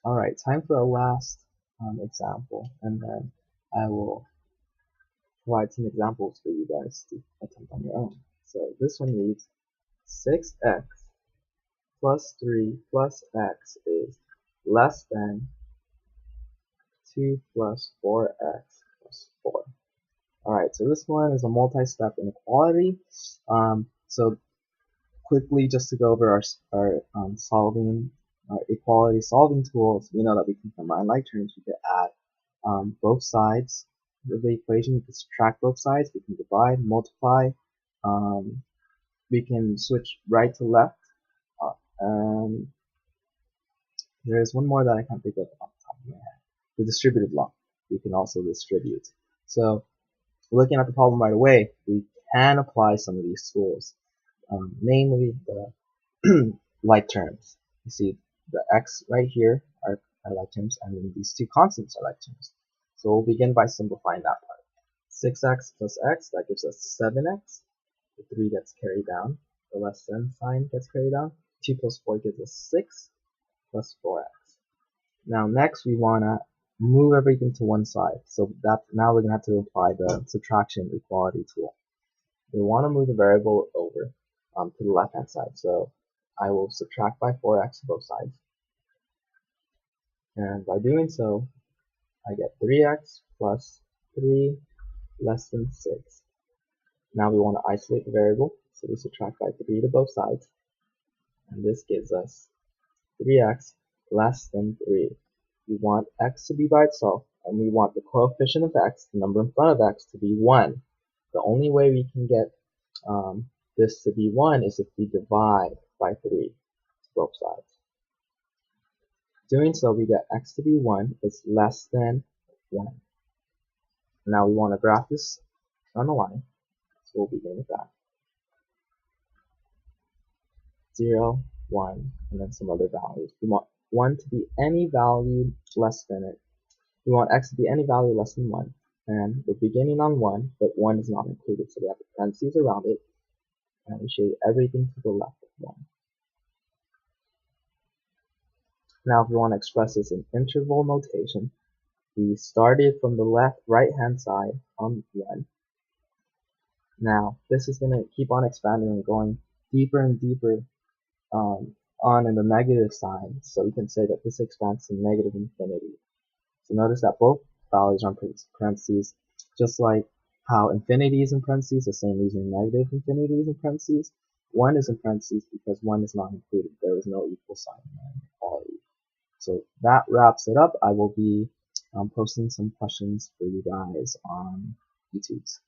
Alright, time for a last example, and then I will provide some examples for you guys to attempt on your own. So this one reads 6x plus 3 plus x is less than 2 plus 4x plus 4. Alright, so this one is a multi-step inequality. So quickly, just to go over our equality solving tools, we know that we can combine like terms. We can add both sides of the equation. We can subtract both sides. We can divide, multiply. Um, we can switch right to left. And there's one more that I can't think of off the top of my head. The distributive law. We can also distribute. So looking at the problem right away, we can apply some of these tools, namely the like terms. You see the x right here are like terms, and then these two constants are like terms. So we'll begin by simplifying that part. 6x plus x, that gives us 7x. The 3 gets carried down. The less than sign gets carried down. 2 plus 4 gives us 6 plus 4x. Now next we want to move everything to one side. So that now we're going to have to apply the subtraction equality tool. We want to move the variable over to the left hand side. So I will subtract by 4x both sides. And by doing so, I get 3x plus 3 less than 6. Now we want to isolate the variable, so we subtract by 3 to both sides. And this gives us 3x less than 3. We want x to be by itself, and we want the coefficient of x, the number in front of x, to be 1. The only way we can get this to be 1 is if we divide by 3 to both sides. Doing so, we get x to be 1 is less than 1. Now we want to graph this on the line, so we'll begin with that. 0, 1, and then some other values. We want 1 to be any value less than it. We want x to be any value less than 1. And we're beginning on 1, but 1 is not included, so we have the parentheses around it, and we show everything to the left of 1. Now if we want to express this in interval notation, we started from the right hand side on 1. Now this is going to keep on expanding and going deeper and deeper on in the negative sign, so we can say that this expands to negative infinity. So notice that both values are in parentheses, just like how infinity is in parentheses, the same reason negative infinity is in parentheses. 1 is in parentheses because 1 is not included. There is no equal sign in inequality. So that wraps it up. I will be posting some questions for you guys on YouTube.